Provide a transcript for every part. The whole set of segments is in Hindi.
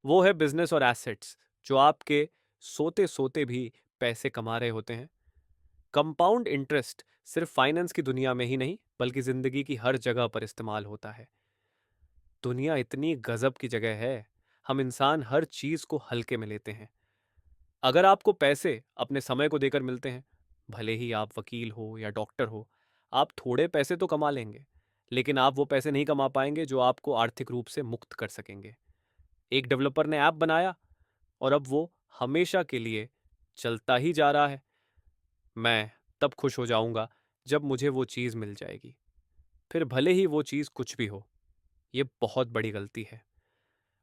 वो है बिजनेस और एसेट्स जो आपके सोते सोते भी पैसे कमा रहे होते हैं। कंपाउंड इंटरेस्ट सिर्फ फाइनेंस की दुनिया में ही नहीं बल्कि जिंदगी की हर जगह पर इस्तेमाल होता है। दुनिया इतनी गजब की जगह है, हम इंसान हर चीज को हल्के में लेते हैं। अगर आपको पैसे अपने समय को देकर मिलते हैं, भले ही आप वकील हो या डॉक्टर हो, आप थोड़े पैसे तो कमा लेंगे, लेकिन आप वो पैसे नहीं कमा पाएंगे जो आपको आर्थिक रूप से मुक्त कर सकेंगे। एक डेवलपर ने ऐप बनाया और अब वो हमेशा के लिए चलता ही जा रहा है। मैं तब खुश हो जाऊंगा जब मुझे वो चीज मिल जाएगी, फिर भले ही वो चीज कुछ भी हो। ये बहुत बड़ी गलती है।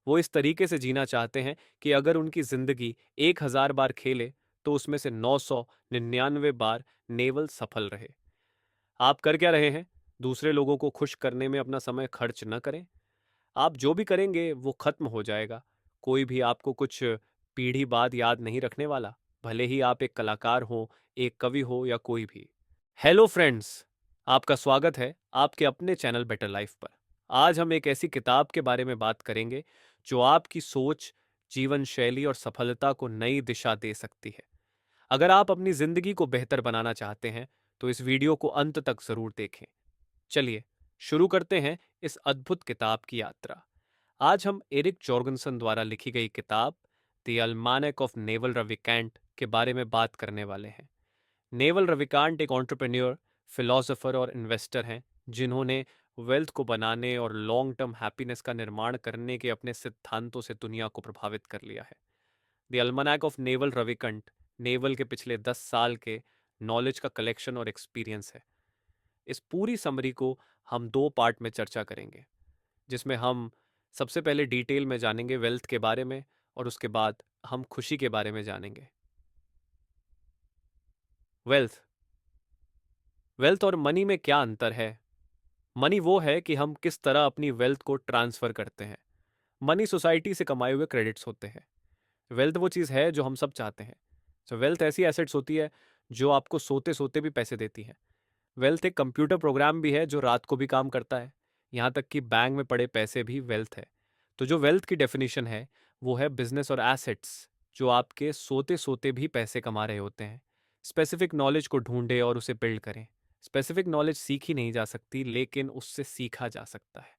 वो इस तरीके से जीना चाहते हैं कि अगर उनकी जिंदगी 1,000 बार खेले तो उसमें से 999 बार नेवल सफल रहे। आप कर क्या रहे हैं? दूसरे लोगों को खुश करने में अपना समय खर्च न करें। आप जो भी करेंगे वो खत्म हो जाएगा। कोई भी आपको कुछ पीढ़ी बाद याद नहीं रखने वाला, भले ही आप एक कलाकार हो, एक कवि हो या कोई भी। हेलो फ्रेंड्स, आपका स्वागत है आपके अपने चैनल बेटर लाइफ पर। आज हम एक ऐसी किताब के बारे में बात करेंगे जो आपकी सोच, जीवन शैली और सफलता को नई दिशा दे सकती है। अगर आप अपनी जिंदगी को बेहतर बनाना चाहते हैं तो इस वीडियो को अंत तक जरूर देखें। चलिए शुरू करते हैं इस अद्भुत किताब की यात्रा। आज हम एरिक जॉर्गनसन द्वारा लिखी गई किताब द अल्मानक ऑफ नेवल रविकांत के बारे में बात करने वाले हैं। नेवल रविकांत एक एंटरप्रेन्योर, फिलोसोफर और इन्वेस्टर हैं जिन्होंने वेल्थ को बनाने और लॉन्ग टर्म हैप्पीनेस का निर्माण करने के अपने सिद्धांतों से दुनिया को प्रभावित कर लिया है। The almanac of Naval Ravikant Naval के पिछले 10 साल के नॉलेज का कलेक्शन और एक्सपीरियंस है। इस पूरी समरी को हम 2 पार्ट में चर्चा करेंगे, जिसमें हम सबसे पहले डिटेल में जानेंगे वेल्थ के बारे में और उसके बाद हम खुशी के बारे में जानेंगे। वेल्थ वेल्थ और मनी में क्या अंतर है? मनी वो है कि हम किस तरह अपनी वेल्थ को ट्रांसफर करते हैं। मनी सोसाइटी से कमाए हुए क्रेडिट्स होते हैं। वेल्थ वो चीज़ है जो हम सब चाहते हैं। सो वेल्थ ऐसी एसेट्स होती है जो आपको सोते सोते भी पैसे देती है। वेल्थ एक कंप्यूटर प्रोग्राम भी है जो रात को भी काम करता है। यहाँ तक कि बैंक में पड़े पैसे भी वेल्थ है। तो जो वेल्थ की डेफिनेशन है वो है बिजनेस और एसेट्स जो आपके सोते सोते भी पैसे कमा रहे होते हैं। स्पेसिफिक नॉलेज को ढूंढे और उसे बिल्ड करें। स्पेसिफिक नॉलेज सीखी नहीं जा सकती लेकिन उससे सीखा जा सकता है।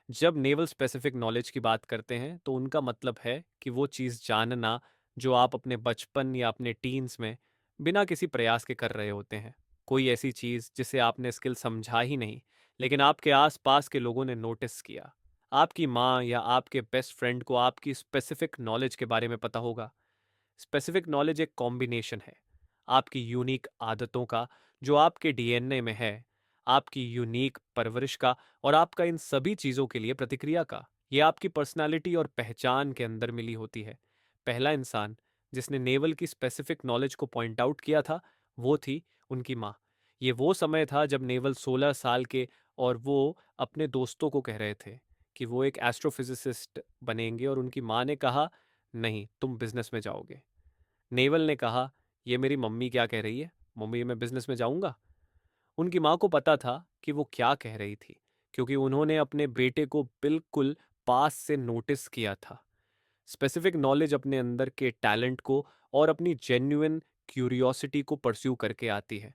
जब नेवल स्पेसिफिक नॉलेज की बात करते हैं तो उनका मतलब है कि वो चीज़ जानना जो आप अपने बचपन या अपने टीन्स में बिना किसी प्रयास के कर रहे होते हैं। कोई ऐसी चीज़ जिसे आपने स्किल समझा ही नहीं, लेकिन आपके आसपास के लोगों ने नोटिस किया। आपकी माँ या आपके बेस्ट फ्रेंड को आपकी स्पेसिफिक नॉलेज के बारे में पता होगा। स्पेसिफिक नॉलेज एक कॉम्बिनेशन है आपकी यूनिक आदतों का जो आपके डीएनए में है, आपकी यूनिक परवरिश का और आपका इन सभी चीज़ों के लिए प्रतिक्रिया का। ये आपकी पर्सनालिटी और पहचान के अंदर मिली होती है। पहला इंसान जिसने नेवल की स्पेसिफिक नॉलेज को पॉइंट आउट किया था वो थी उनकी माँ। ये वो समय था जब नेवल 16 साल के और वो अपने दोस्तों को कह रहे थे कि वो एक एस्ट्रोफिजिसिस्ट बनेंगे और उनकी माँ ने कहा नहीं, तुम बिजनेस में जाओगे। नेवल ने कहा, ये मेरी मम्मी क्या कह रही है, मम्मी मैं बिजनेस में जाऊंगा। उनकी माँ को पता था कि वो क्या कह रही थी, क्योंकि उन्होंने अपने बेटे को बिल्कुल पास से नोटिस किया था। स्पेसिफिक नॉलेज अपने अंदर के टैलेंट को और अपनी जेन्युइन क्यूरियोसिटी को परस्यू करके आती है।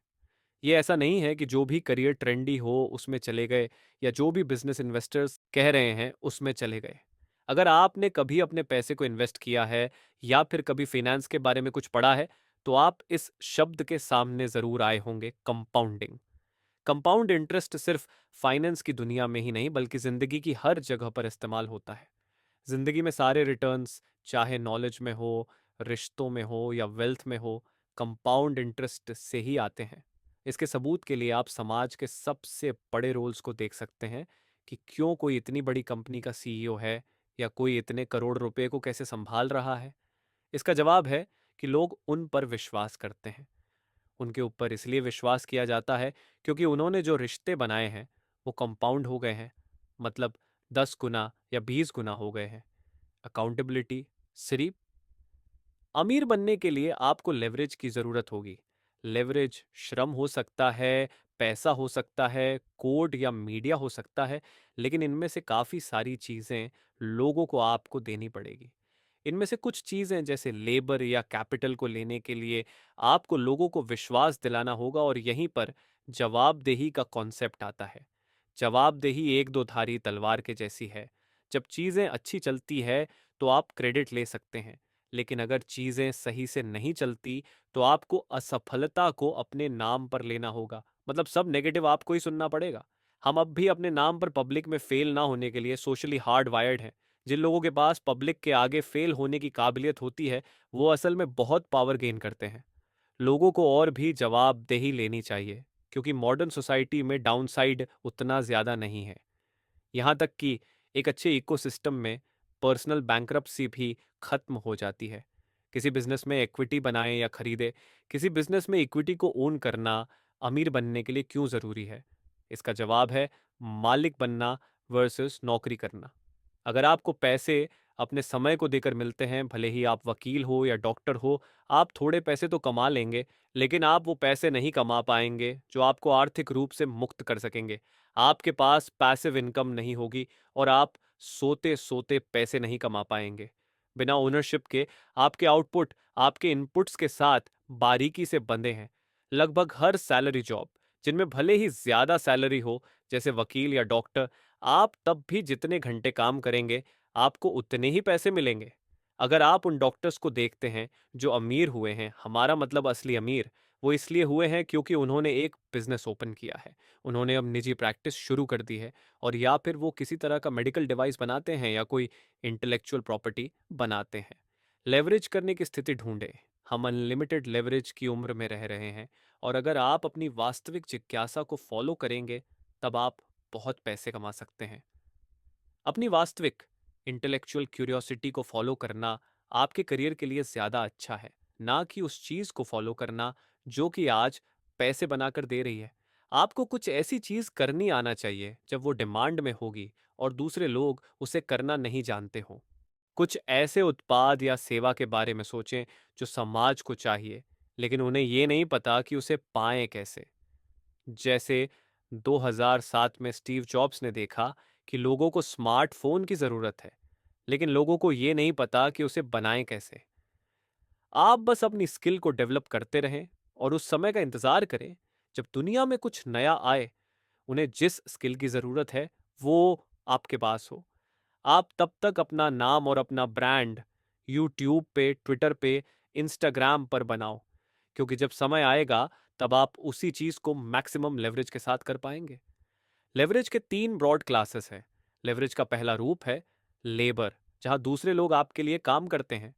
ये ऐसा नहीं है कि जो भी करियर ट्रेंडी हो उसमें चले गए या जो भी बिजनेस इन्वेस्टर्स कह रहे हैं उसमें चले गए। अगर आपने कभी अपने पैसे को इन्वेस्ट किया है या फिर कभी फाइनेंस के बारे में कुछ पढ़ा है तो आप इस शब्द के सामने जरूर आए होंगे, कंपाउंडिंग। कंपाउंड इंटरेस्ट सिर्फ फाइनेंस की दुनिया में ही नहीं बल्कि जिंदगी की हर जगह पर इस्तेमाल होता है। जिंदगी में सारे रिटर्न्स, चाहे नॉलेज में हो, रिश्तों में हो या वेल्थ में हो, कंपाउंड इंटरेस्ट से ही आते हैं। इसके सबूत के लिए आप समाज के सबसे बड़े रोल्स को देख सकते हैं कि क्यों कोई इतनी बड़ी कंपनी का सीईओ है या कोई इतने करोड़ रुपए को कैसे संभाल रहा है। इसका जवाब है कि लोग उन पर विश्वास करते हैं। उनके ऊपर इसलिए विश्वास किया जाता है क्योंकि उन्होंने जो रिश्ते बनाए हैं वो कंपाउंड हो गए हैं, मतलब 10 गुना या 20 गुना हो गए हैं। अकाउंटेबिलिटी सिर्फ अमीर बनने के लिए आपको लेवरेज की जरूरत होगी। लेवरेज श्रम हो सकता है, पैसा हो सकता है, कोड या मीडिया हो सकता है, लेकिन इनमें से काफी सारी चीजें लोगों को आपको देनी पड़ेगी। इनमें से कुछ चीज़ें जैसे लेबर या कैपिटल को लेने के लिए आपको लोगों को विश्वास दिलाना होगा, और यहीं पर जवाबदेही का कॉन्सेप्ट आता है। जवाबदेही एक दो धारी तलवार के जैसी है। जब चीज़ें अच्छी चलती है तो आप क्रेडिट ले सकते हैं, लेकिन अगर चीज़ें सही से नहीं चलती तो आपको असफलता को अपने नाम पर लेना होगा। मतलब सब नेगेटिव आपको ही सुनना पड़ेगा। हम अब भी अपने नाम पर पब्लिक में फेल ना होने के लिए सोशली हार्ड वायर्ड हैं। जिन लोगों के पास पब्लिक के आगे फेल होने की काबिलियत होती है, वो असल में बहुत पावर गेन करते हैं। लोगों को और भी जवाबदेही लेनी चाहिए, क्योंकि मॉडर्न सोसाइटी में डाउनसाइड उतना ज़्यादा नहीं है। यहाँ तक कि एक अच्छे इकोसिस्टम में पर्सनल बैंक्रप्सी भी खत्म हो जाती है। किसी बिजनेस में इक्विटी बनाएं या खरीदें, किसी बिजनेस में इक्विटी को ओन करना अमीर बनने के लिए क्यों ज़रूरी है? इसका जवाब है मालिक बनना वर्सेस नौकरी करना। अगर आपको पैसे अपने समय को देकर मिलते हैं, भले ही आप वकील हो या डॉक्टर हो, आप थोड़े पैसे तो कमा लेंगे, लेकिन आप वो पैसे नहीं कमा पाएंगे जो आपको आर्थिक रूप से मुक्त कर सकेंगे। आपके पास पैसिव इनकम नहीं होगी, और आप सोते सोते पैसे नहीं कमा पाएंगे। बिना ओनरशिप के आपके आउटपुट आपके इनपुट्स के साथ बारीकी से बंधे हैं। लगभग हर सैलरी जॉब, जिनमें भले ही ज्यादा सैलरी हो, जैसे वकील या डॉक्टर, आप तब भी जितने घंटे काम करेंगे आपको उतने ही पैसे मिलेंगे। अगर आप उन डॉक्टर्स को देखते हैं जो अमीर हुए हैं, हमारा मतलब असली अमीर, वो इसलिए हुए हैं क्योंकि उन्होंने एक बिजनेस ओपन किया है, उन्होंने अब निजी प्रैक्टिस शुरू कर दी है, और या फिर वो किसी तरह का मेडिकल डिवाइस बनाते हैं या कोई इंटेलेक्चुअल प्रॉपर्टी बनाते हैं। लेवरेज करने की स्थिति ढूंढे। हम अनलिमिटेड लेवरेज की उम्र में रह रहे हैं, और अगर आप अपनी वास्तविक जिज्ञासा को फॉलो करेंगे तब आप बहुत पैसे कमा सकते हैं। अपनी वास्तविक इंटेलेक्चुअल क्यूरियोसिटी को फॉलो करना आपके करियर के लिए ज्यादा अच्छा है, ना कि उस चीज को फॉलो करना जो कि आज पैसे बनाकर दे रही है। आपको कुछ ऐसी चीज करनी आना चाहिए जब वो डिमांड में होगी और दूसरे लोग उसे करना नहीं जानते हों। कुछ ऐसे उत्पाद या सेवा के बारे में सोचें जो समाज को चाहिए, लेकिन उन्हें ये नहीं पता कि उसे पाएं कैसे। जैसे 2007 में स्टीव जॉब्स ने देखा कि लोगों को स्मार्टफोन की जरूरत है, लेकिन लोगों को ये नहीं पता कि उसे बनाएं कैसे। आप बस अपनी स्किल को डेवलप करते रहें और उस समय का इंतजार करें जब दुनिया में कुछ नया आए। उन्हें जिस स्किल की जरूरत है वो आपके पास हो। आप तब तक अपना नाम और अपना ब्रांड यूट्यूब पे, ट्विटर पे, इंस्टाग्राम पर बनाओ, क्योंकि जब समय आएगा तब आप उसी चीज को मैक्सिमम लेवरेज के साथ कर पाएंगे। लेवरेज के तीन ब्रॉड क्लासेस हैं। लेवरेज का पहला रूप है लेबर, जहां दूसरे लोग आपके लिए काम करते हैं।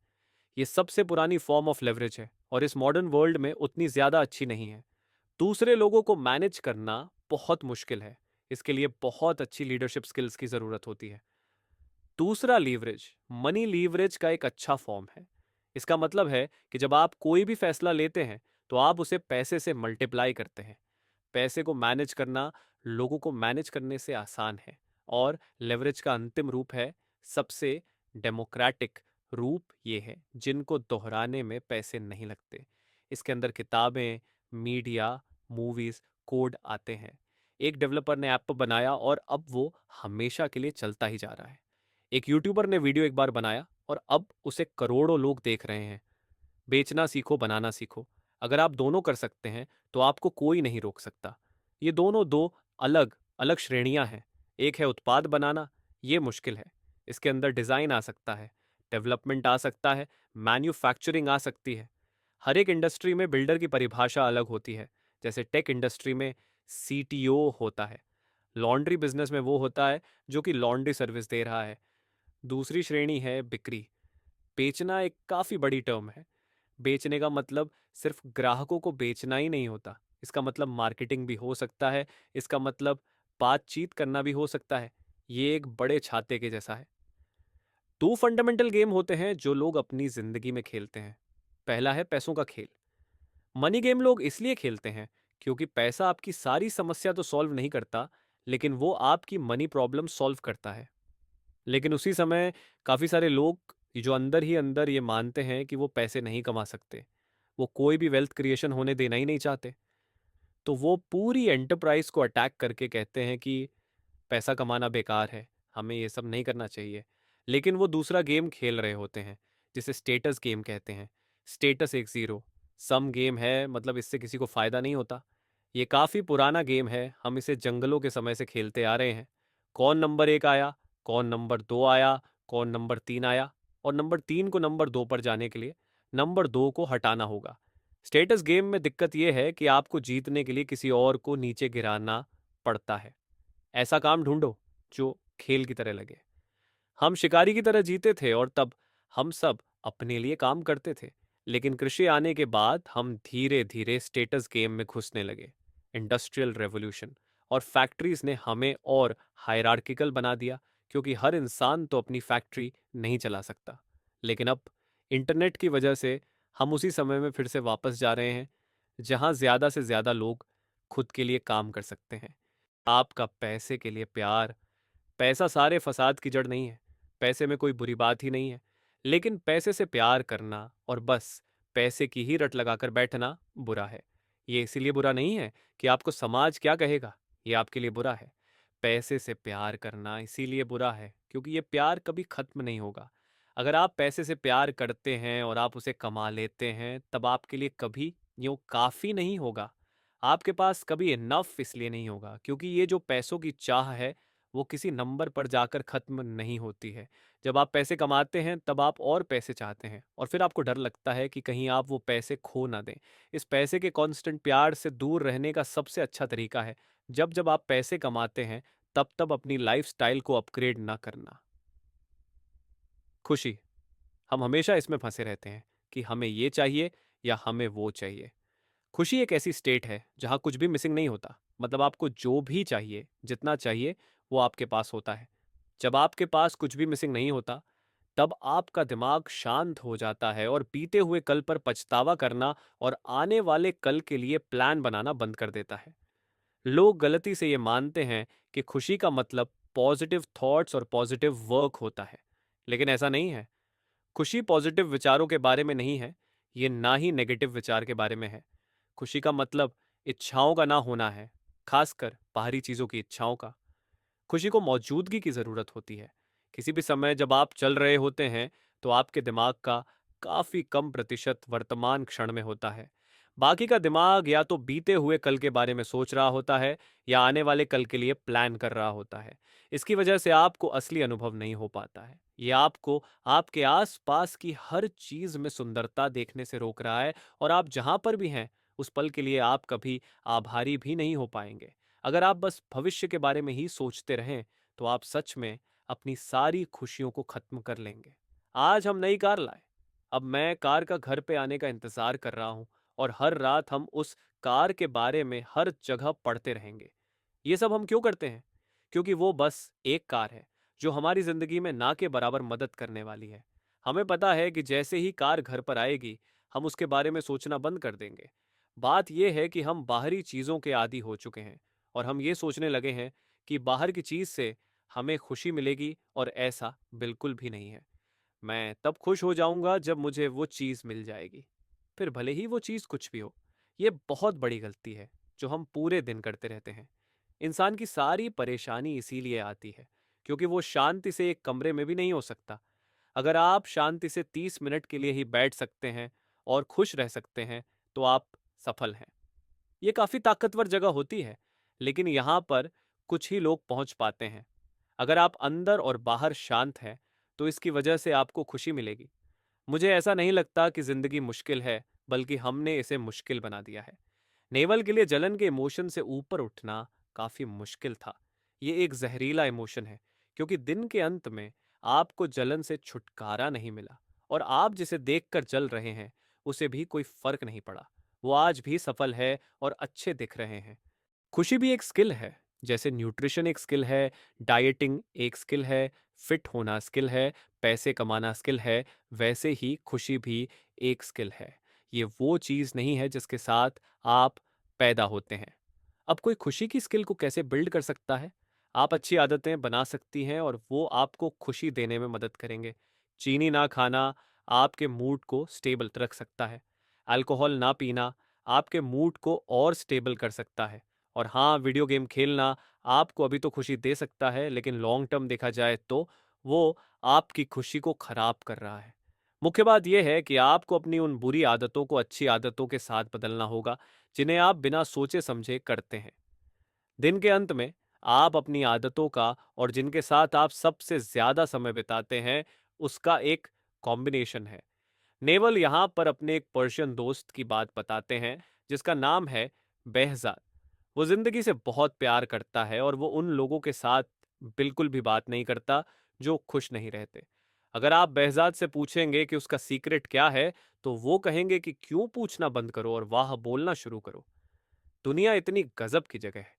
ये सबसे पुरानी फॉर्म ऑफ लेवरेज है और इस मॉडर्न वर्ल्ड में उतनी ज्यादा अच्छी नहीं है। दूसरे लोगों को मैनेज करना बहुत मुश्किल है। इसके लिए बहुत अच्छी लीडरशिप स्किल्स की जरूरत होती है। दूसरा लीवरेज मनी लीवरेज का एक अच्छा फॉर्म है। इसका मतलब है कि जब आप कोई भी फैसला लेते हैं तो आप उसे पैसे से मल्टीप्लाई करते हैं। पैसे को मैनेज करना लोगों को मैनेज करने से आसान है। और लेवरेज का अंतिम रूप है सबसे डेमोक्रेटिक रूप, ये है जिनको दोहराने में पैसे नहीं लगते। इसके अंदर किताबें, मीडिया, मूवीज, कोड आते हैं। एक डेवलपर ने ऐप बनाया और अब वो हमेशा के लिए चलता ही जा रहा है। एक यूट्यूबर ने वीडियो एक बार बनाया और अब उसे करोड़ों लोग देख रहे हैं। बेचना सीखो, बनाना सीखो। अगर आप दोनों कर सकते हैं तो आपको कोई नहीं रोक सकता। ये दोनों दो अलग अलग श्रेणियां हैं। एक है उत्पाद बनाना, ये मुश्किल है। इसके अंदर डिजाइन आ सकता है, डेवलपमेंट आ सकता है, मैन्युफैक्चरिंग आ सकती है। हर एक इंडस्ट्री में बिल्डर की परिभाषा अलग होती है। जैसे टेक इंडस्ट्री में सीटीओ होता है, लॉन्ड्री बिजनेस में वो होता है जो कि लॉन्ड्री सर्विस दे रहा है। दूसरी श्रेणी है बिक्री। बेचना एक काफी बड़ी टर्म है। बेचने का मतलब सिर्फ ग्राहकों को बेचना ही नहीं होता। इसका मतलब मार्केटिंग भी हो सकता है, इसका मतलब बातचीत करना भी हो सकता है। ये एक बड़े छाते के जैसा है। दो फंडामेंटल गेम होते हैं जो लोग अपनी जिंदगी में खेलते हैं। पहला है पैसों का खेल। मनी गेम लोग इसलिए खेलते हैं क्योंकि पैसा आपकी सारी समस्या तो सॉल्व नहीं करता, लेकिन वो आपकी मनी प्रॉब्लम सॉल्व करता है। लेकिन उसी समय काफ़ी सारे लोग जो अंदर ही अंदर ये मानते हैं कि वो पैसे नहीं कमा सकते, वो कोई भी वेल्थ क्रिएशन होने देना ही नहीं चाहते। तो वो पूरी एंटरप्राइज को अटैक करके कहते हैं कि पैसा कमाना बेकार है, हमें ये सब नहीं करना चाहिए। लेकिन वो दूसरा गेम खेल रहे होते हैं, जिसे स्टेटस गेम कहते हैं। स्टेटस एक ज़ीरो सम गेम है, मतलब इससे किसी को फ़ायदा नहीं होता। ये काफ़ी पुराना गेम है, हम इसे जंगलों के समय से खेलते आ रहे हैं। कौन नंबर 1 आया, कौन नंबर 2 आया, कौन नंबर 3 आया, और नंबर 3 को नंबर 2 पर जाने के लिए नंबर 2 को हटाना होगा। स्टेटस गेम में दिक्कत यह है कि आपको जीतने के लिए किसी और को नीचे गिराना पड़ता है। ऐसा काम ढूंढो जो खेल की तरह लगे। हम शिकारी की तरह जीते थे और तब हम सब अपने लिए काम करते थे। लेकिन कृषि आने के बाद हम धीरे धीरे स्टेटस गेम में घुसने लगे। इंडस्ट्रियल रेवोल्यूशन और फैक्ट्रीज ने हमें और हायरार्किकल बना दिया, क्योंकि हर इंसान तो अपनी फैक्ट्री नहीं चला सकता। लेकिन अब इंटरनेट की वजह से हम उसी समय में फिर से वापस जा रहे हैं, जहां ज्यादा से ज्यादा लोग खुद के लिए काम कर सकते हैं। आपका पैसे के लिए प्यार। पैसा सारे फसाद की जड़ नहीं है, पैसे में कोई बुरी बात ही नहीं है। लेकिन पैसे से प्यार करना और बस पैसे की ही रट लगाकर बैठना बुरा है। ये इसीलिए बुरा नहीं है कि आपको समाज क्या कहेगा, ये आपके लिए बुरा है। पैसे से प्यार करना इसीलिए बुरा है क्योंकि ये प्यार कभी खत्म नहीं होगा। अगर आप पैसे से प्यार करते हैं और आप उसे कमा लेते हैं, तब आपके लिए कभी यूं काफ़ी नहीं होगा। आपके पास कभी इनफ इसलिए नहीं होगा क्योंकि ये जो पैसों की चाह है, वो किसी नंबर पर जाकर खत्म नहीं होती है। जब आप पैसे कमाते हैं तब आप और पैसे चाहते हैं, और फिर आपको डर लगता है कि कहीं आप वो पैसे खो ना दें। इस पैसे के कांस्टेंट प्यार से दूर रहने का सबसे अच्छा तरीका है, जब जब आप पैसे कमाते हैं तब तब अपनी लाइफस्टाइल को अपग्रेड ना करना। खुशी। हम हमेशा इसमें फंसे रहते हैं कि हमें ये चाहिए या हमें वो चाहिए। खुशी एक ऐसी स्टेट है जहां कुछ भी मिसिंग नहीं होता, मतलब आपको जो भी चाहिए, जितना चाहिए, वो आपके पास होता है। जब आपके पास कुछ भी मिसिंग नहीं होता, तब आपका दिमाग शांत हो जाता है और बीते हुए कल पर पछतावा करना और आने वाले कल के लिए प्लान बनाना बंद कर देता है। लोग गलती से ये मानते हैं कि खुशी का मतलब पॉजिटिव थॉट्स और पॉजिटिव वर्क होता है, लेकिन ऐसा नहीं है। खुशी पॉजिटिव विचारों के बारे में नहीं है, ये ना ही नेगेटिव विचार के बारे में है। खुशी का मतलब इच्छाओं का ना होना है, खासकर बाहरी चीजों की इच्छाओं का। खुशी को मौजूदगी की जरूरत होती है। किसी भी समय जब आप चल रहे होते हैं, तो आपके दिमाग का काफी कम प्रतिशत वर्तमान क्षण में होता है। बाकी का दिमाग या तो बीते हुए कल के बारे में सोच रहा होता है या आने वाले कल के लिए प्लान कर रहा होता है। इसकी वजह से आपको असली अनुभव नहीं हो पाता है। ये आपको आपके आसपास की हर चीज में सुंदरता देखने से रोक रहा है, और आप जहां पर भी हैं, उस पल के लिए आप कभी आभारी भी नहीं हो पाएंगे। अगर आप बस भविष्य के बारे में ही सोचते रहें, तो आप सच में अपनी सारी खुशियों को खत्म कर लेंगे। आज हम नई कार लाए, अब मैं कार का घर पे आने का इंतजार कर रहा हूँ, और हर रात हम उस कार के बारे में हर जगह पढ़ते रहेंगे। ये सब हम क्यों करते हैं? क्योंकि वो बस एक कार है जो हमारी जिंदगी में ना के बराबर मदद करने वाली है। हमें पता है कि जैसे ही कार घर पर आएगी, हम उसके बारे में सोचना बंद कर देंगे। बात यह है कि हम बाहरी चीजों के आदी हो चुके हैं, और हम ये सोचने लगे हैं कि बाहर की चीज से हमें खुशी मिलेगी, और ऐसा बिल्कुल भी नहीं है। मैं तब खुश हो जाऊंगा जब मुझे वो चीज मिल जाएगी, फिर भले ही वो चीज कुछ भी हो। ये बहुत बड़ी गलती है जो हम पूरे दिन करते रहते हैं। इंसान की सारी परेशानी इसीलिए आती है क्योंकि वो शांति से एक कमरे में भी नहीं हो सकता। अगर आप शांति से 30 मिनट के लिए ही बैठ सकते हैं और खुश रह सकते हैं, तो आप सफल हैं। ये काफी ताकतवर जगह होती है, लेकिन यहाँ पर कुछ ही लोग पहुंच पाते हैं। अगर आप अंदर और बाहर शांत हैं, तो इसकी वजह से आपको खुशी मिलेगी। मुझे ऐसा नहीं लगता कि जिंदगी मुश्किल है, बल्कि हमने इसे मुश्किल बना दिया है। नेवल के लिए जलन के इमोशन से ऊपर उठना काफी मुश्किल था। ये एक जहरीला इमोशन है, क्योंकि दिन के अंत में आपको जलन से छुटकारा नहीं मिला, और आप जिसे देखकर जल रहे हैं, उसे भी कोई फर्क नहीं पड़ा। वो आज भी सफल है और अच्छे दिख रहे हैं। खुशी भी एक स्किल है। जैसे न्यूट्रिशन एक स्किल है, डाइटिंग एक स्किल है, फिट होना स्किल है, पैसे कमाना स्किल है, वैसे ही खुशी भी एक स्किल है। ये वो चीज़ नहीं है जिसके साथ आप पैदा होते हैं। अब कोई खुशी की स्किल को कैसे बिल्ड कर सकता है? आप अच्छी आदतें बना सकती हैं और वो आपको खुशी देने में मदद करेंगे। चीनी ना खाना आपके मूड को स्टेबल रख सकता है। अल्कोहल ना पीना आपके मूड को और स्टेबल कर सकता है। और हाँ, वीडियो गेम खेलना आपको अभी तो खुशी दे सकता है, लेकिन लॉन्ग टर्म देखा जाए तो वो आपकी खुशी को खराब कर रहा है। मुख्य बात यह है कि आपको अपनी उन बुरी आदतों को अच्छी आदतों के साथ बदलना होगा, जिन्हें आप बिना सोचे समझे करते हैं। दिन के अंत में आप अपनी आदतों का और जिनके साथ आप सबसे ज्यादा समय बिताते हैं, उसका एक कॉम्बिनेशन है। नेवल यहाँ पर अपने एक पर्शियन दोस्त की बात बताते हैं, जिसका नाम है बेहजाद। वो जिंदगी से बहुत प्यार करता है और वो उन लोगों के साथ बिल्कुल भी बात नहीं करता जो खुश नहीं रहते। अगर आप बेहजाद से पूछेंगे कि उसका सीक्रेट क्या है, तो वो कहेंगे कि क्यों पूछना बंद करो और वाह बोलना शुरू करो। दुनिया इतनी गजब की जगह है।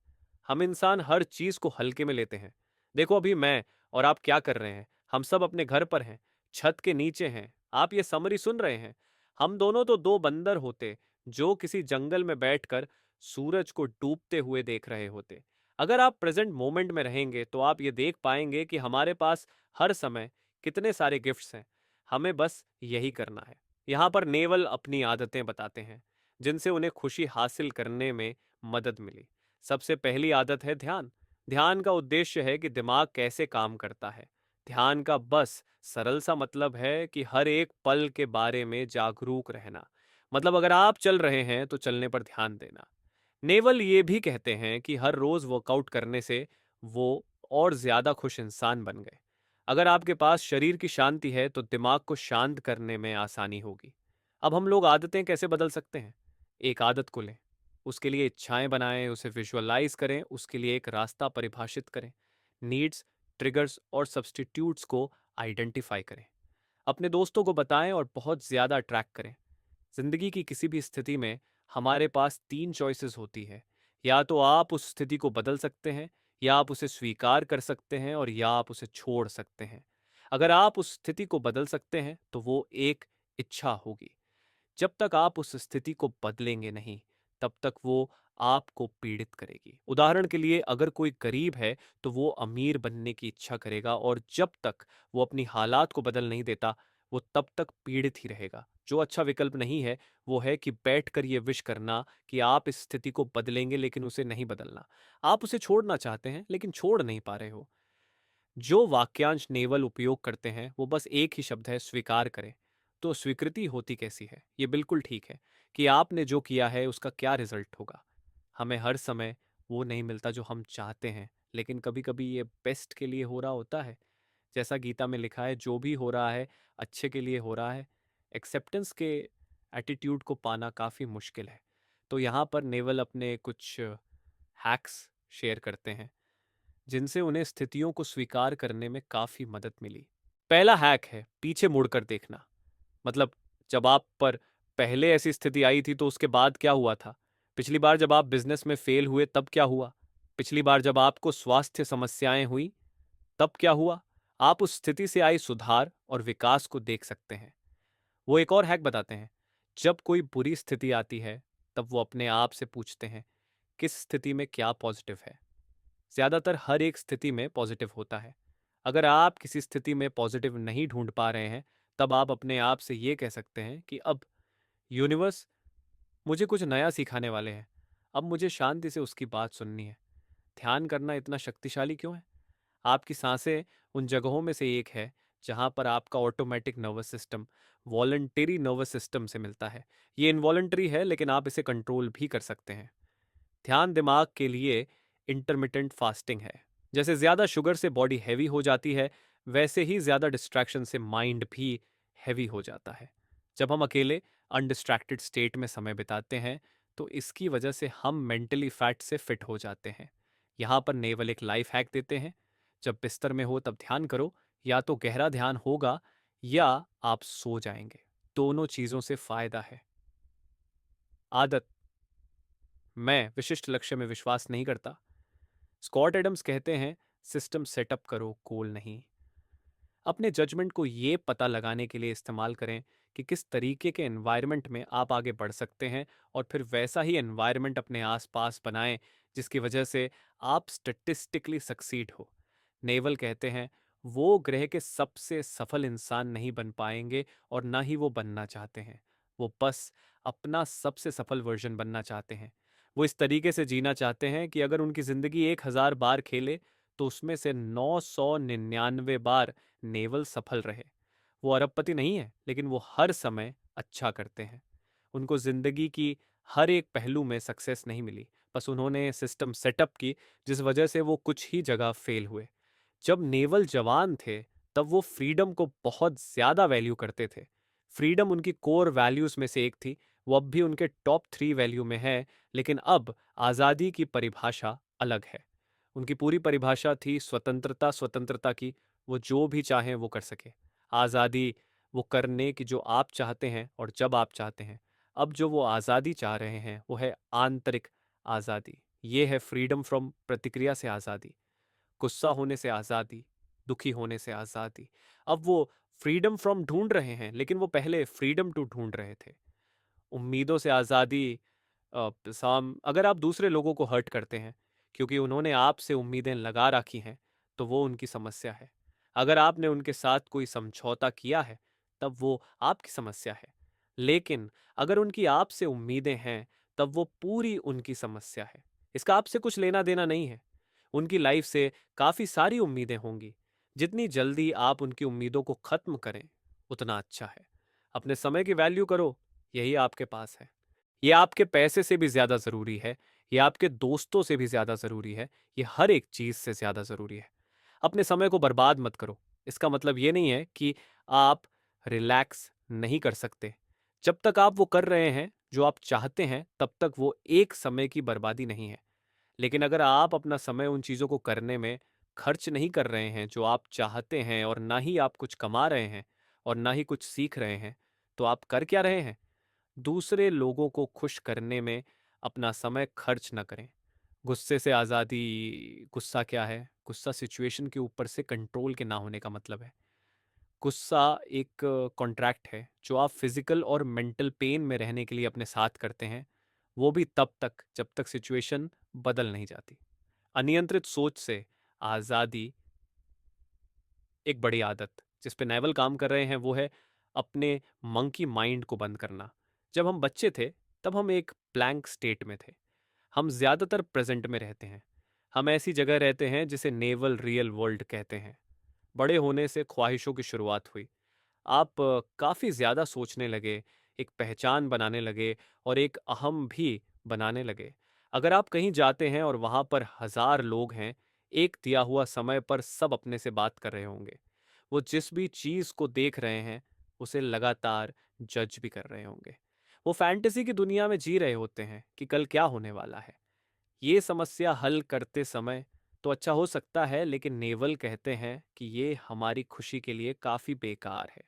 हम इंसान हर चीज को हल्के में लेते हैं। देखो अभी मैं और आप क्या कर रहे हैं। हम सब अपने घर पर हैं, छत के नीचे हैं, आप ये समरी सुन रहे हैं। हम दोनों तो दो बंदर होते जो किसी जंगल में बैठकर सूरज को डूबते हुए देख रहे होते। अगर आप प्रेजेंट मोमेंट में रहेंगे तो आप ये देख पाएंगे कि हमारे पास हर समय कितने सारे गिफ्ट्स हैं। हमें बस यही करना है। यहाँ पर नेवल अपनी आदतें बताते हैं, जिनसे उन्हें खुशी हासिल करने में मदद मिली। सबसे पहली आदत है ध्यान। ध्यान का उद्देश्य है कि दिमाग कैसे काम करता है। ध्यान का बस सरल सा मतलब है कि हर एक पल के बारे में जागरूक रहना। मतलब अगर आप चल रहे हैं तो चलने पर ध्यान देना। नेवल ये भी कहते हैं कि हर रोज वर्कआउट करने से वो और ज्यादा खुश इंसान बन गए। अगर आपके पास शरीर की शांति है तो दिमाग को शांत करने में आसानी होगी। अब हम लोग आदतें कैसे बदल सकते हैं? एक आदत को लें, उसके लिए इच्छाएं बनाएं, उसे विजुअलाइज करें, उसके लिए एक रास्ता परिभाषित करें। नीड्स, ट्रिगर्स और सब्सटीट्यूट्स को आइडेंटिफाई करें। अपने दोस्तों को बताएं और बहुत ज्यादा ट्रैक करें। जिंदगी की किसी भी स्थिति में हमारे पास तीन चॉइसेस होती है। या तो आप उस स्थिति को बदल सकते हैं, या आप उसे स्वीकार कर सकते हैं, और या आप उसे छोड़ सकते हैं। अगर आप उस स्थिति को बदल सकते हैं तो वो एक इच्छा होगी। जब तक आप उस स्थिति को बदलेंगे नहीं, तब तक वो आपको पीड़ित करेगी। उदाहरण के लिए अगर कोई गरीब है तो वो अमीर बनने की इच्छा करेगा, और जब तक वो अपनी हालात को बदल नहीं देता, वो तब तक पीड़ित ही रहेगा। जो अच्छा विकल्प नहीं है वो है कि बैठकर ये विश करना कि आप इस स्थिति को बदलेंगे, लेकिन उसे नहीं बदलना। आप उसे छोड़ना चाहते हैं लेकिन छोड़ नहीं पा रहे हो। जो वाक्यांश नेवल उपयोग करते हैं वो बस एक ही शब्द है, स्वीकार करें। तो स्वीकृति होती कैसी है? ये बिल्कुल ठीक है कि आपने जो किया है उसका क्या रिजल्ट होगा। हमें हर समय वो नहीं मिलता जो हम चाहते हैं, लेकिन कभी कभी ये बेस्ट के लिए हो रहा होता है। जैसा गीता में लिखा है, जो भी हो रहा है अच्छे के लिए हो रहा है। एक्सेप्टेंस के एटीट्यूड को पाना काफ़ी मुश्किल है। तो यहाँ पर नेवल अपने कुछ हैक्स शेयर करते हैं, जिनसे उन्हें स्थितियों को स्वीकार करने में काफी मदद मिली। पहला हैक है पीछे मुड़कर देखना। मतलब जब आप पर पहले ऐसी स्थिति आई थी तो उसके बाद क्या हुआ था? पिछली बार जब आप बिजनेस में फेल हुए तब क्या हुआ? पिछली बार जब आपको स्वास्थ्य समस्याएं हुई तब क्या हुआ? आप उस स्थिति से आई सुधार और विकास को देख सकते हैं। वो एक और हैक बताते हैं। जब कोई बुरी स्थिति आती है तब वो अपने आप से पूछते हैं, किस स्थिति में क्या पॉजिटिव है? ज्यादातर हर एक स्थिति में पॉजिटिव होता है। अगर आप किसी स्थिति में पॉजिटिव नहीं ढूंढ पा रहे हैं, तब आप अपने आप से ये कह सकते हैं कि अब यूनिवर्स मुझे कुछ नया सिखाने वाले हैं। अब मुझे शांति से उसकी बात सुननी है। ध्यान करना इतना शक्तिशाली क्यों है? आपकी सांसें उन जगहों में से एक है जहां पर आपका automatic nervous system voluntary nervous system से मिलता है। ये इनवॉलंटरी है, लेकिन आप इसे कंट्रोल भी कर सकते हैं। ध्यान दिमाग के लिए इंटरमिटेंट फास्टिंग है। जैसे ज्यादा शुगर से बॉडी हैवी हो जाती है, वैसे ही ज्यादा डिस्ट्रैक्शन से माइंड भी हैवी हो जाता है। जब हम अकेले अनडिस्ट्रैक्टेड स्टेट में समय बिताते हैं तो इसकी वजह से हम मेंटली फैट से फिट हो जाते हैं। यहाँ पर नेवल एक लाइफ हैक देते हैं। जब बिस्तर में हो तब ध्यान करो। या तो गहरा ध्यान होगा या आप सो जाएंगे। दोनों चीजों से फायदा है। आदत। मैं विशिष्ट लक्ष्य में विश्वास नहीं करता। स्कॉट एडम्स कहते हैं, सिस्टम सेटअप करो, गोल नहीं। अपने जजमेंट को ये पता लगाने के लिए इस्तेमाल करें कि किस तरीके के एनवायरनमेंट में आप आगे बढ़ सकते हैं, और फिर वैसा ही एनवायरनमेंट अपने आसपास बनाएं जिसकी वजह से आप स्टेटिस्टिकली सक्सीड हो। नेवल कहते हैं, वो ग्रह के सबसे सफल इंसान नहीं बन पाएंगे और ना ही वो बनना चाहते हैं। वो बस अपना सबसे सफल वर्जन बनना चाहते हैं। वो इस तरीके से जीना चाहते हैं कि अगर उनकी जिंदगी 1,000 बार खेले तो उसमें से 999 बार नेवल सफल रहे। वो अरबपति नहीं है, लेकिन वो हर समय अच्छा करते हैं। उनको जिंदगी की हर एक पहलू में सक्सेस नहीं मिली, बस उन्होंने सिस्टम सेटअप की जिस वजह से वो कुछ ही जगह फेल हुए। जब नेवल जवान थे तब वो फ्रीडम को बहुत ज्यादा वैल्यू करते थे। फ्रीडम उनकी कोर वैल्यूज में से एक थी। वो अब भी उनके टॉप 3 वैल्यू में है। लेकिन अब आज़ादी की परिभाषा अलग है। उनकी पूरी परिभाषा थी स्वतंत्रता, स्वतंत्रता की। वो जो भी चाहें वो कर सके। आज़ादी वो करने की जो आप चाहते हैं और जब आप चाहते हैं। अब जो वो आज़ादी चाह रहे हैं वो है आंतरिक आज़ादी। ये है फ्रीडम फ्रॉम प्रतिक्रिया से आज़ादी, गुस्सा होने से आज़ादी, दुखी होने से आज़ादी। अब वो फ्रीडम फ्रॉम ढूंढ रहे हैं, लेकिन वो पहले फ्रीडम टू ढूंढ रहे थे। उम्मीदों से आज़ादी। साम अगर आप दूसरे लोगों को हर्ट करते हैं क्योंकि उन्होंने आपसे उम्मीदें लगा रखी हैं, तो वो उनकी समस्या है। अगर आपने उनके साथ कोई समझौता किया है, तब वो आपकी समस्या है। लेकिन अगर उनकी आपसे उम्मीदें हैं, तब वो पूरी उनकी समस्या है। इसका आपसे कुछ लेना देना नहीं है। उनकी लाइफ से काफ़ी सारी उम्मीदें होंगी। जितनी जल्दी आप उनकी उम्मीदों को ख़त्म करें, उतना अच्छा है। अपने समय की वैल्यू करो, यही आपके पास है। ये आपके पैसे से भी ज़्यादा ज़रूरी है। ये आपके दोस्तों से भी ज़्यादा ज़रूरी है। ये हर एक चीज़ से ज़्यादा ज़रूरी है। अपने समय को बर्बाद मत करो। इसका मतलब ये नहीं है कि आप रिलैक्स नहीं कर सकते। जब तक आप वो कर रहे हैं जो आप चाहते हैं, तब तक वो एक समय की बर्बादी नहीं है। लेकिन अगर आप अपना समय उन चीज़ों को करने में खर्च नहीं कर रहे हैं जो आप चाहते हैं, और ना ही आप कुछ कमा रहे हैं और ना ही कुछ सीख रहे हैं, तो आप कर क्या रहे हैं? दूसरे लोगों को खुश करने में अपना समय खर्च ना करें। गुस्से से आज़ादी। गुस्सा क्या है? गुस्सा सिचुएशन के ऊपर से कंट्रोल के ना होने का मतलब है। गुस्सा एक कॉन्ट्रैक्ट है जो आप फिजिकल और मेंटल पेन में रहने के लिए अपने साथ करते हैं। वो भी तब तक जब तक सिचुएशन बदल नहीं जाती। अनियंत्रित सोच से आज़ादी एक बड़ी आदत जिस पे नेवल काम कर रहे हैं वो है अपने मंकी माइंड को बंद करना। जब हम बच्चे थे तब हम एक ब्लैंक स्टेट में थे। हम ज़्यादातर प्रेजेंट में रहते हैं। हम ऐसी जगह रहते हैं जिसे नेवल रियल वर्ल्ड कहते हैं। बड़े होने से ख्वाहिशों की शुरुआत हुई। आप काफ़ी ज़्यादा सोचने लगे, एक पहचान बनाने लगे और एक अहम भी बनाने लगे। अगर आप कहीं जाते हैं और वहाँ पर हज़ार लोग हैं, एक दिया हुआ समय पर सब अपने से बात कर रहे होंगे। वो जिस भी चीज़ को देख रहे हैं, उसे लगातार जज भी कर रहे होंगे। वो फैंटेसी की दुनिया में जी रहे होते हैं कि कल क्या होने वाला है। ये समस्या हल करते समय तो अच्छा हो सकता है, लेकिन नेवल कहते हैं कि ये हमारी खुशी के लिए काफ़ी बेकार है।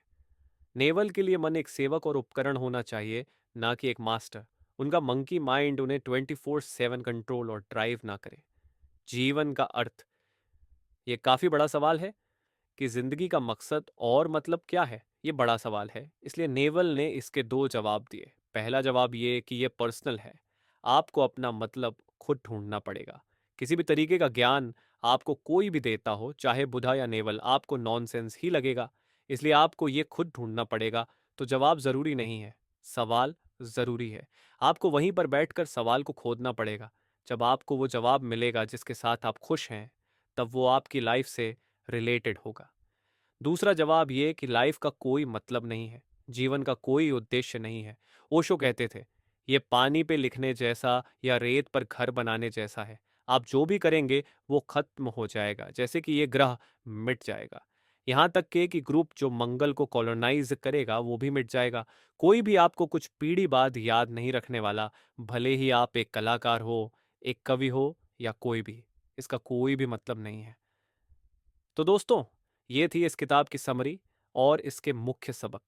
नेवल के लिए मन एक सेवक और उपकरण होना चाहिए, ना कि एक मास्टर। उनका मंकी माइंड उन्हें 24/7 कंट्रोल और ड्राइव ना करे। जीवन का अर्थ, ये काफ़ी बड़ा सवाल है कि जिंदगी का मकसद और मतलब क्या है। ये बड़ा सवाल है, इसलिए नेवल ने इसके दो जवाब दिए। पहला जवाब ये कि ये पर्सनल है। आपको अपना मतलब खुद ढूंढना पड़ेगा। किसी भी तरीके का ज्ञान आपको कोई भी देता हो, चाहे बुधा या नेवल, आपको नॉनसेंस ही लगेगा। इसलिए आपको ये खुद ढूंढना पड़ेगा। तो जवाब ज़रूरी नहीं है, सवाल ज़रूरी है। आपको वहीं पर बैठकर सवाल को खोदना पड़ेगा। जब आपको वो जवाब मिलेगा जिसके साथ आप खुश हैं, तब वो आपकी लाइफ से रिलेटेड होगा। दूसरा जवाब ये कि लाइफ का कोई मतलब नहीं है, जीवन का कोई उद्देश्य नहीं है। ओशो कहते थे, ये पानी पे लिखने जैसा या रेत पर घर बनाने जैसा है। आप जो भी करेंगे वो खत्म हो जाएगा, जैसे कि ये ग्रह मिट जाएगा। यहाँ तक कि ग्रुप जो मंगल को कॉलोनाइज करेगा वो भी मिट जाएगा। कोई भी आपको कुछ पीढ़ी बाद याद नहीं रखने वाला, भले ही आप एक कलाकार हो, एक कवि हो या कोई भी। इसका कोई भी मतलब नहीं है। तो दोस्तों, ये थी इस किताब की समरी और इसके मुख्य सबक।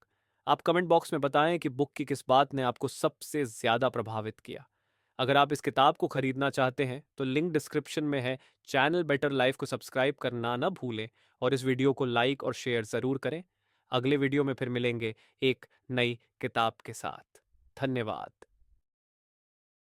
आप कमेंट बॉक्स में बताएं कि बुक की किस बात ने आपको सबसे ज़्यादा प्रभावित किया। अगर आप इस किताब को खरीदना चाहते हैं तो लिंक डिस्क्रिप्शन में है। चैनल बेटर लाइफ को सब्सक्राइब करना ना भूलें और इस वीडियो को लाइक और शेयर ज़रूर करें। अगले वीडियो में फिर मिलेंगे एक नई किताब के साथ। धन्यवाद।